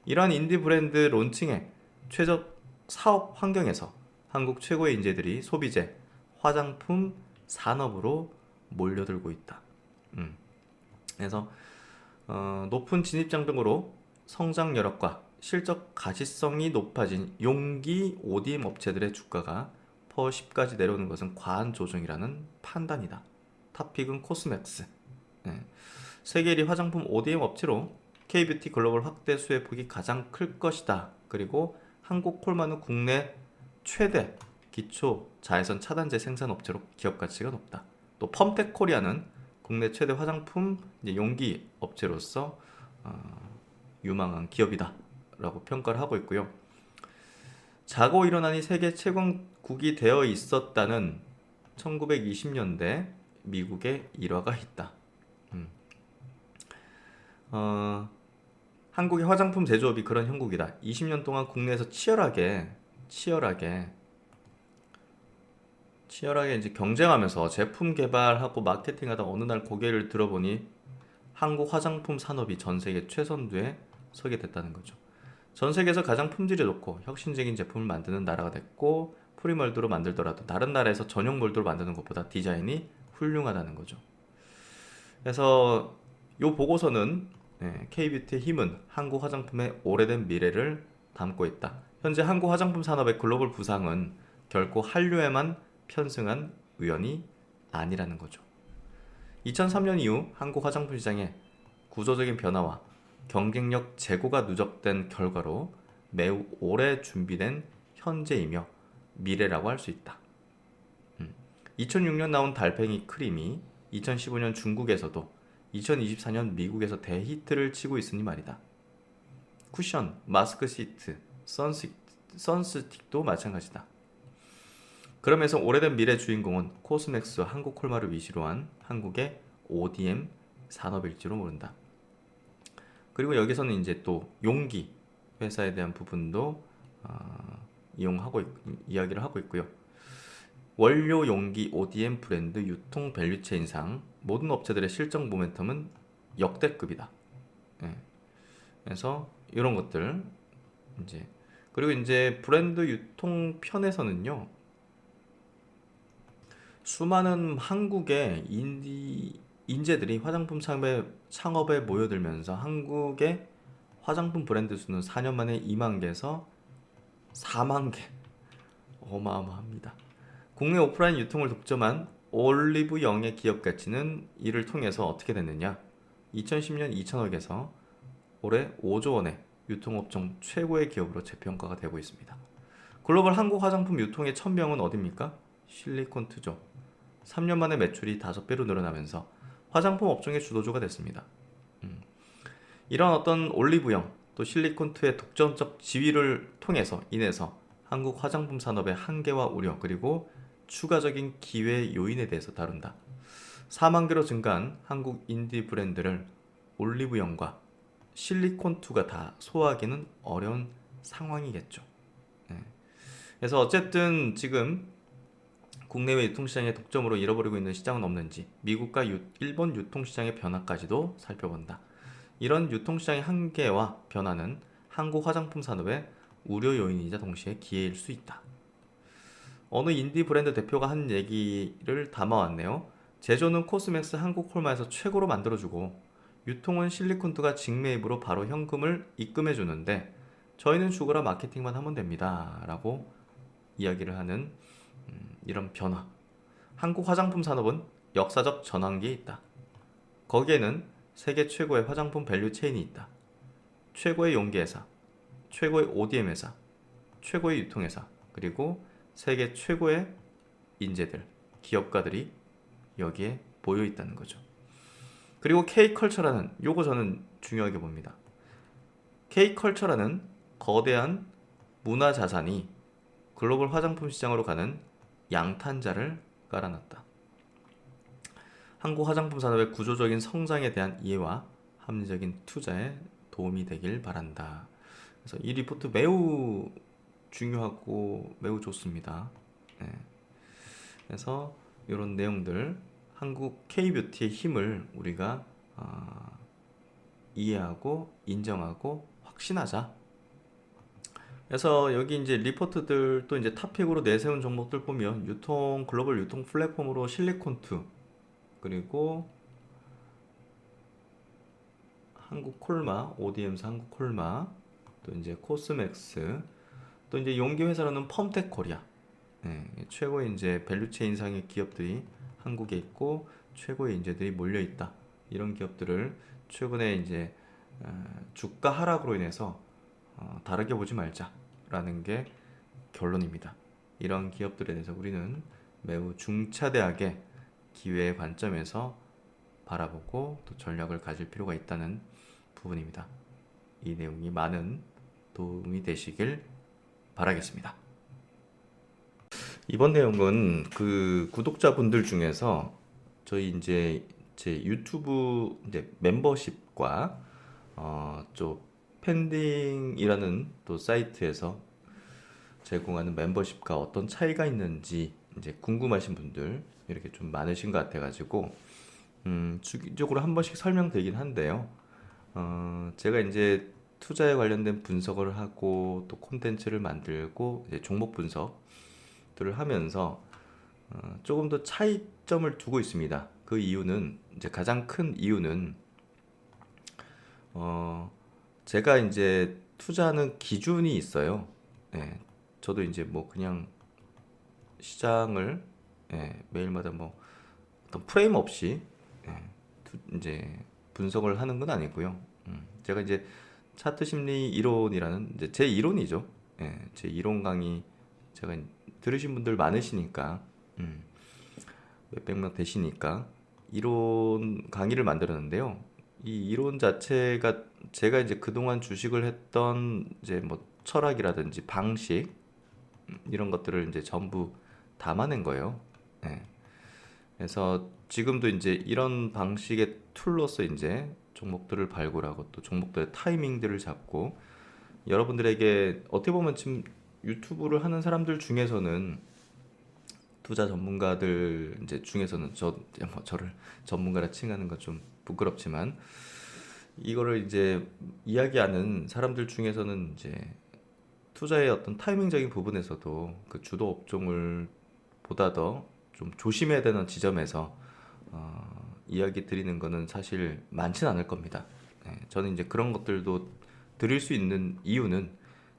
이러한 인디 브랜드 론칭의 최적 사업 환경에서 한국 최고의 인재들이 소비재, 화장품 산업으로 몰려들고 있다. 그래서 높은 진입장 등으로 성장 여력과 실적 가시성이 높아진 용기 ODM 업체들의 주가가 퍼 10까지 내려오는 것은 과한 조정이라는 판단이다. 탑픽은 코스맥스. 세계 1위 화장품 ODM 업체로 K뷰티 글로벌 확대 수혜 폭이 가장 클 것이다. 그리고 한국 콜마는 국내 최대 기초 자외선 차단제 생산 업체로 기업 가치가 높다. 또 펌텍 코리아는 국내 최대 화장품 용기 업체로서 유망한 기업이다 라고 평가를 하고 있고요. 자고 일어나니 세계 최강국이 되어 있었다는 1920년대 미국의 일화가 있다. 한국의 화장품 제조업이 그런 형국이다. 20년 동안 국내에서 치열하게 이제 경쟁하면서 제품 개발하고 마케팅하다 어느 날 고개를 들어보니 한국 화장품 산업이 전 세계 최선두에 서게 됐다는 거죠. 전 세계에서 가장 품질이 좋고 혁신적인 제품을 만드는 나라가 됐고 프리멀드로 만들더라도 다른 나라에서 전용 몰드로 만드는 것보다 디자인이 훌륭하다는 거죠. 그래서 이 보고서는 K뷰티의 힘은 한국 화장품의 오래된 미래를 담고 있다. 현재 한국 화장품 산업의 글로벌 부상은 결코 한류에만 편승한 우연이 아니라는 거죠. 2003년 이후 한국 화장품 시장의 구조적인 변화와 경쟁력 제고가 누적된 결과로 매우 오래 준비된 현재이며 미래라고 할 수 있다. 2006년 나온 달팽이 크림이 2015년 중국에서도 2024년 미국에서 대히트를 치고 있으니 말이다. 쿠션, 마스크 시트, 선스틱도 마찬가지다. 그러면서 오래된 미래 주인공은 코스맥스와 한국콜마를 위시로 한 한국의 ODM 산업일지로 모른다. 그리고 여기서는 이제 또 용기 회사에 대한 부분도 이야기를 하고 있고요. 원료 용기 ODM 브랜드 유통 밸류체인상 모든 업체들의 실적 모멘텀은 역대급이다. 예. 그래서 이런 것들 이제 그리고 이제 브랜드 유통 편에서는요. 수많은 한국의 인재들이 화장품 창업에 모여들면서 한국의 화장품 브랜드 수는 4년 만에 2만 개에서 4만 개. 어마어마합니다. 국내 오프라인 유통을 독점한 올리브 영의 기업 가치는 이를 통해서 어떻게 됐느냐? 2010년 2천억에서 올해 5조 원의 유통업종 최고의 기업으로 재평가가 되고 있습니다. 글로벌 한국 화장품 유통의 천명은 어딥니까? 실리콘투죠. 3년 만에 매출이 5배로 늘어나면서 화장품 업종의 주도주가 됐습니다. 이런 어떤 올리브영 또 실리콘투의 독점적 지위를 인해서 한국 화장품 산업의 한계와 우려 그리고 추가적인 기회 요인에 대해서 다룬다. 4만 개로 증가한 한국 인디 브랜드를 올리브영과 실리콘투가 다 소화하기는 어려운 상황이겠죠. 그래서 어쨌든 지금 국내외 유통시장의 독점으로 잃어버리고 있는 시장은 없는지 미국과 일본 유통시장의 변화까지도 살펴본다. 이런 유통시장의 한계와 변화는 한국 화장품 산업의 우려 요인이자 동시에 기회일 수 있다. 어느 인디 브랜드 대표가 한 얘기를 담아왔네요. 제조는 코스맥스 한국콜마에서 최고로 만들어주고 유통은 실리콘투가 직매입으로 바로 현금을 입금해주는데 저희는 죽어라 마케팅만 하면 됩니다. 라고 이야기를 하는 이런 변화. 한국 화장품 산업은 역사적 전환기에 있다. 거기에는 세계 최고의 화장품 밸류 체인이 있다. 최고의 용기회사, 최고의 ODM 회사, 최고의 유통회사, 그리고 세계 최고의 인재들, 기업가들이 여기에 모여 있다는 거죠. 그리고 K컬처라는 요거 저는 중요하게 봅니다. K컬처라는 거대한 문화 자산이 글로벌 화장품 시장으로 가는 양탄자를 깔아놨다. 한국 화장품 산업의 구조적인 성장에 대한 이해와 합리적인 투자에 도움이 되길 바란다. 그래서 이 리포트 매우 중요하고 매우 좋습니다. 네. 그래서 이런 내용들 한국 K뷰티의 힘을 우리가 이해하고 인정하고 확신하자. 그래서 여기 이제 리포트들 또 이제 탑픽으로 내세운 종목들 보면 글로벌 유통 플랫폼으로 실리콘투 그리고 한국콜마, ODM사 한국콜마, 또 이제 코스맥스, 또 이제 용기 회사로는 펌텍 코리아. 네, 최고의 이제 밸류체인상의 기업들이 한국에 있고 최고의 인재들이 몰려 있다. 이런 기업들을 최근에 이제 주가 하락으로 인해서 다르게 보지 말자라는 게 결론입니다. 이런 기업들에 대해서 우리는 매우 중차대하게 기회의 관점에서 바라보고 또 전략을 가질 필요가 있다는 부분입니다. 이 내용이 많은 도움이 되시길 바라겠습니다. 이번 내용은 그 구독자분들 중에서 저희 이제 제 유튜브 이제 멤버십과 좀 팬딩이라는 또 사이트에서 제공하는 멤버십과 어떤 차이가 있는지 이제 궁금하신 분들 이렇게 좀 많으신 것 같아가지고 주기적으로 한 번씩 설명드리긴 한데요. 제가 이제 투자에 관련된 분석을 하고 또 콘텐츠를 만들고 이제 종목 분석들을 하면서 조금 더 차이점을 두고 있습니다. 그 이유는 이제 가장 큰 이유는 제가 이제 투자하는 기준이 있어요. 예, 저도 이제 뭐 그냥 시장을 매일마다 뭐 어떤 프레임 없이 이제 분석을 하는 건 아니고요. 제가 이제 차트 심리 이론이라는 이제 제 이론이죠. 제 이론 강의 제가 들으신 분들 많으시니까 몇백 명 되시니까 이론 강의를 만들었는데요. 이 이론 자체가 제가 이제 그동안 주식을 했던 이제 뭐 철학이라든지 방식 이런 것들을 이제 전부 담아낸 거예요. 예. 그래서 지금도 이제 이런 방식의 툴로서 이제 종목들을 발굴하고 또 종목들의 타이밍들을 잡고 여러분들에게 어떻게 보면 지금 유튜브를 하는 사람들 중에서는 투자 전문가들 이제 중에서는 뭐 저를 전문가라 칭하는 건 좀 부끄럽지만 이거를 이제 이야기하는 사람들 중에서는 이제 투자의 어떤 타이밍적인 부분에서도 그 주도 업종을 보다 더 좀 조심해야 되는 지점에서 이야기 드리는 거는 사실 많진 않을 겁니다. 저는 이제 그런 것들도 드릴 수 있는 이유는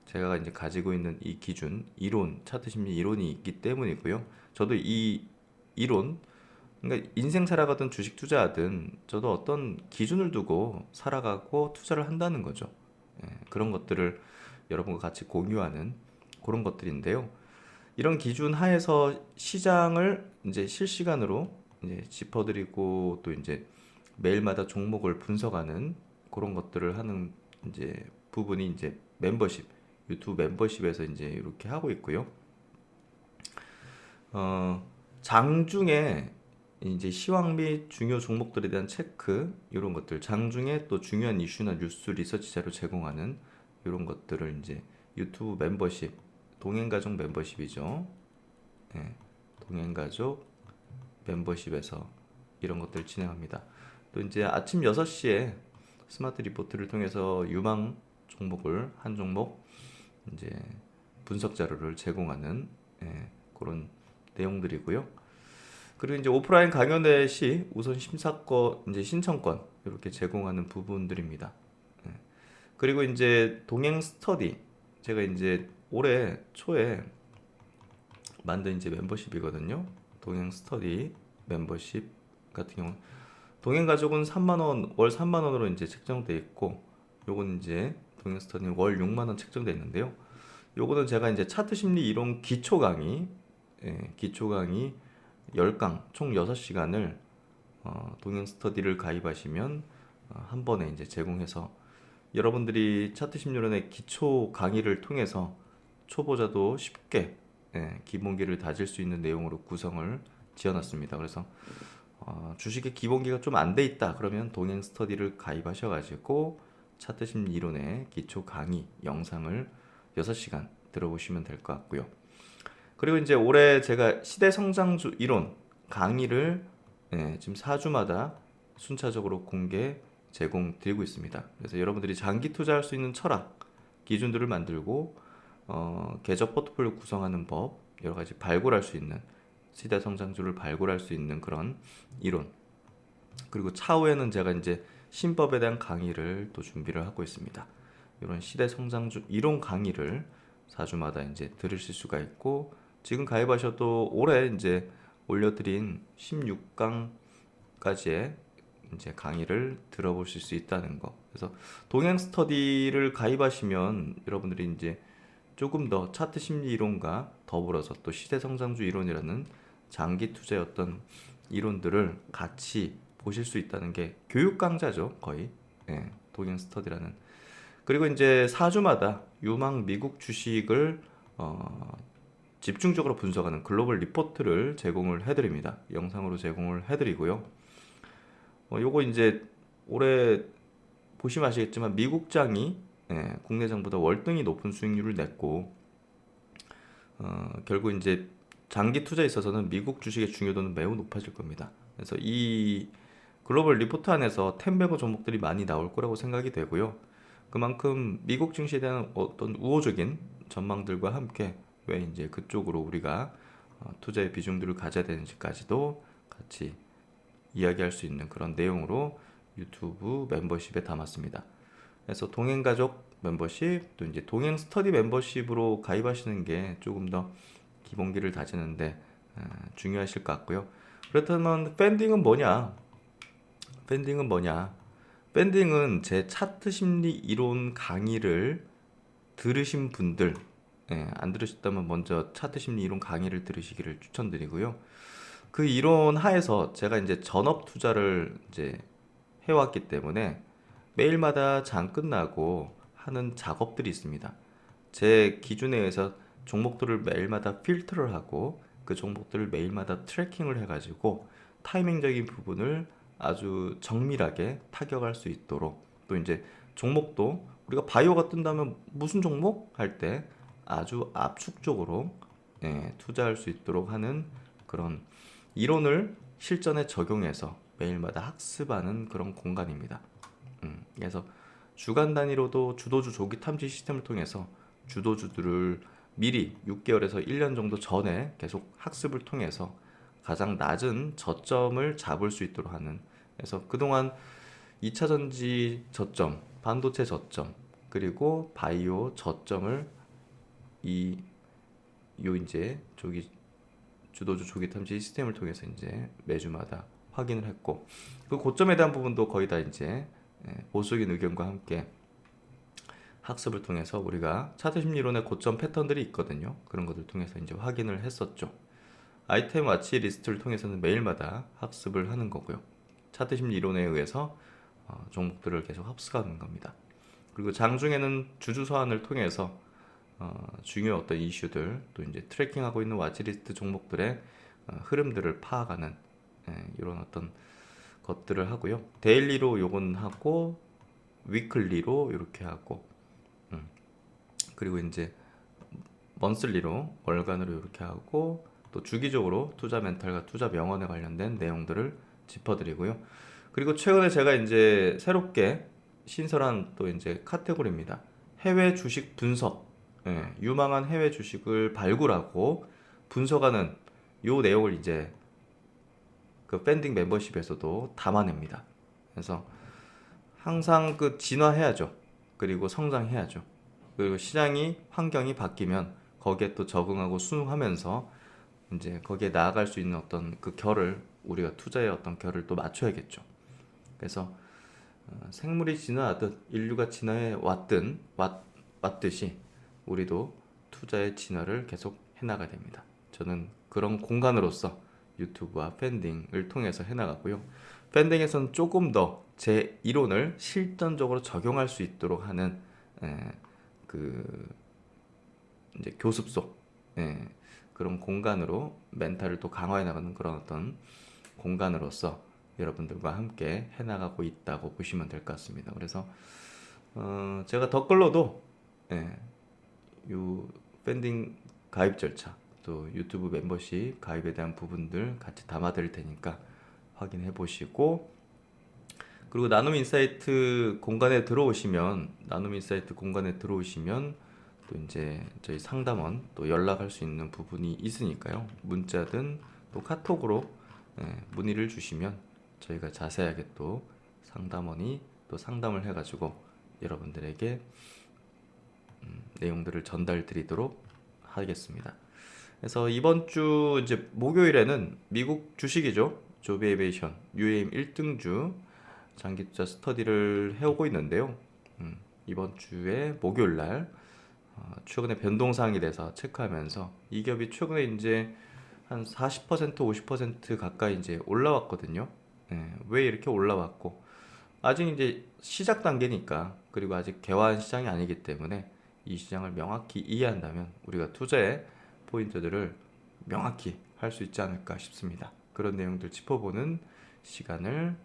제가 이제 가지고 있는 이 기준, 이론, 차트 심리 이론이 있기 때문이고요. 저도 이 이론, 그러니까 인생 살아가든 주식 투자하든 저도 어떤 기준을 두고 살아가고 투자를 한다는 거죠. 그런 것들을 여러분과 같이 공유하는 그런 것들인데요. 이런 기준 하에서 시장을 이제 실시간으로 이제 짚어드리고 또 이제 매일마다 종목을 분석하는 그런 것들을 하는 이제 부분이 이제 멤버십, 유튜브 멤버십에서 이제 이렇게 하고 있고요. 장중에 이제 시황 및 중요 종목들에 대한 체크 이런 것들, 장중에 또 중요한 이슈나 뉴스 리서치 자료 제공하는 이런 것들을 이제 유튜브 멤버십, 동행가족 멤버십이죠. 네, 동행가족 멤버십에서 이런 것들을 진행합니다. 또 이제 아침 6시에 스마트 리포트를 통해서 유망 종목을 한 종목 이제 분석 자료를 제공하는 그런 내용들이고요. 그리고 이제 오프라인 강연회 시 우선 심사권 이제 신청권 이렇게 제공하는 부분들입니다. 그리고 이제 동행 스터디 제가 이제 올해 초에 만든 이제 멤버십이거든요. 동행 스터디 멤버십 같은 경우 동행 가족은 3만 원, 월 3만 원으로 이제 책정돼 있고 요건 이제 동행 스터디는 월 6만 원 책정돼 있는데요. 요거는 제가 이제 차트 심리 이론 기초 강의 기초 강의 10강 총 6시간을 동행 스터디를 가입하시면 한 번에 이제 제공해서 여러분들이 차트 심리론의 기초 강의를 통해서 초보자도 쉽게 기본기를 다질 수 있는 내용으로 구성을 지어놨습니다. 그래서 주식의 기본기가 좀 안 돼 있다 그러면 동행 스터디를 가입하셔가지고 차트 심리 이론의 기초 강의 영상을 6시간 들어보시면 될 것 같고요. 그리고 이제 올해 제가 시대 성장주 이론 강의를 지금 4주마다 순차적으로 공개 제공 드리고 있습니다. 그래서 여러분들이 장기 투자할 수 있는 철학 기준들을 만들고 계좌 포트폴리오 구성하는 법 여러 가지 발굴할 수 있는 시대 성장주를 발굴할 수 있는 그런 이론 그리고 차후에는 제가 이제 신법에 대한 강의를 또 준비를 하고 있습니다. 이런 시대 성장주 이론 강의를 4주마다 이제 들으실 수가 있고 지금 가입하셔도 올해 이제 올려드린 16강까지의 이제 강의를 들어보실 수 있다는 거. 그래서 동행 스터디를 가입하시면 여러분들이 이제 조금 더 차트 심리 이론과 더불어서 또 시대 성장주 이론이라는 장기 투자의 어떤 이론들을 같이 보실 수 있다는 게 교육 강좌죠, 거의. 동행 스터디라는. 그리고 이제 4주마다 유망 미국 주식을 집중적으로 분석하는 글로벌 리포트를 제공을 해드립니다. 영상으로 제공을 해드리고요. 요거 이제 올해 보시면 아시겠지만 미국장이 국내장보다 월등히 높은 수익률을 냈고 결국 이제 장기 투자에 있어서는 미국 주식의 중요도는 매우 높아질 겁니다. 그래서 이 글로벌 리포트 안에서 10배거 종목들이 많이 나올 거라고 생각이 되고요. 그만큼 미국 증시에 대한 어떤 우호적인 전망들과 함께 왜 이제 그쪽으로 우리가 투자의 비중들을 가져야 되는지까지도 같이 이야기할 수 있는 그런 내용으로 유튜브 멤버십에 담았습니다. 그래서 동행가족 멤버십 또 이제 동행 스터디 멤버십으로 가입하시는 게 조금 더 기본기를 다지는데 중요하실 것 같고요. 그렇다면 팬딩은 뭐냐? 팬딩은 뭐냐? 팬딩은 제 차트 심리 이론 강의를 들으신 분들 안 들으셨다면 먼저 차트 심리 이론 강의를 들으시기를 추천드리고요. 그 이론 하에서 제가 이제 전업 투자를 이제 해왔기 때문에 매일마다 장 끝나고 하는 작업들이 있습니다. 제 기준에 의해서 종목들을 매일마다 필터를 하고 그 종목들을 매일마다 트래킹을 해가지고 타이밍적인 부분을 아주 정밀하게 타격할 수 있도록, 또 이제 종목도 우리가 바이오가 뜬다면 무슨 종목 할 때 아주 압축적으로 투자할 수 있도록 하는 그런 이론을 실전에 적용해서 매일마다 학습하는 그런 공간입니다. 그래서 주간 단위로도 주도주 조기 탐지 시스템을 통해서 주도주들을 미리 6개월에서 1년 정도 전에 계속 학습을 통해서 가장 낮은 저점을 잡을 수 있도록 하는, 그래서 그동안 2차 전지 저점, 반도체 저점, 그리고 바이오 저점을 이제 주도주 조기 탐지 시스템을 통해서 이제 매주마다 확인을 했고, 그 고점에 대한 부분도 거의 다 이제 보수적인 의견과 함께 학습을 통해서 우리가 차트 심리론의 고점 패턴들이 있거든요. 그런 것들 통해서 이제 확인을 했었죠. 아이템 와치 리스트를 통해서는 매일마다 학습을 하는 거고요. 차트 심리 이론에 의해서 종목들을 계속 합숙하는 겁니다. 그리고 장중에는 주주 서한을 통해서 중요 어떤 이슈들, 또 이제 트래킹하고 있는 와치리스트 종목들의 흐름들을 파악하는 이런 어떤 것들을 하고요. 데일리로 요건 하고 위클리로 이렇게 하고, 그리고 이제 먼슬리로 월간으로 이렇게 하고, 또 주기적으로 투자 멘탈과 투자 명언에 관련된 내용들을 짚어드리고요. 그리고 최근에 제가 이제 새롭게 신설한 또 이제 카테고리입니다. 해외 주식 분석. 유망한 해외 주식을 발굴하고 분석하는 요 내용을 이제 그 팬딩 멤버십에서도 담아냅니다. 그래서 항상 그 진화해야죠. 그리고 성장해야죠. 그리고 시장이 환경이 바뀌면 거기에 또 적응하고 순응하면서 이제 거기에 나아갈 수 있는 어떤 그 결을, 우리가 투자의 어떤 결을 또 맞춰야겠죠. 그래서 생물이 진화하듯 인류가 진화해 왔듯이 우리도 투자의 진화를 계속 해나가야 됩니다. 저는 그런 공간으로서 유튜브와 팬딩을 통해서 해나가고요. 팬딩에서는 조금 더 제 이론을 실전적으로 적용할 수 있도록 하는 그 이제 교습소, 그런 공간으로 멘탈을 또 강화해 나가는 그런 어떤 공간으로서 여러분들과 함께 해나가고 있다고 보시면 될 것 같습니다. 그래서 제가 댓글로도 요 팬딩 가입 절차, 또 유튜브 멤버십 가입에 대한 부분들 같이 담아드릴 테니까 확인해 보시고, 그리고 나눔 인사이트 공간에 들어오시면 또 이제 저희 상담원 또 연락할 수 있는 부분이 있으니까요. 문자든 또 카톡으로 문의를 주시면 저희가 자세하게 또 상담원이 또 상담을 해가지고 여러분들에게 내용들을 전달 드리도록 하겠습니다. 그래서 이번 주 이제 목요일에는 미국 주식이죠. 조비 에베이션 UAM 1등주 장기 투자 스터디를 해오고 있는데요. 이번 주에 목요일 날 최근에 변동사항에 대해서 체크하면서 이 기업이 최근에 이제 한 40% 50% 가까이 이제 올라왔거든요. 왜 이렇게 올라왔고, 아직 이제 시작 단계니까, 그리고 아직 개화한 시장이 아니기 때문에 이 시장을 명확히 이해한다면 우리가 투자의 포인트들을 명확히 할 수 있지 않을까 싶습니다. 그런 내용들 짚어보는 시간을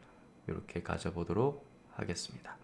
이렇게 가져보도록 하겠습니다.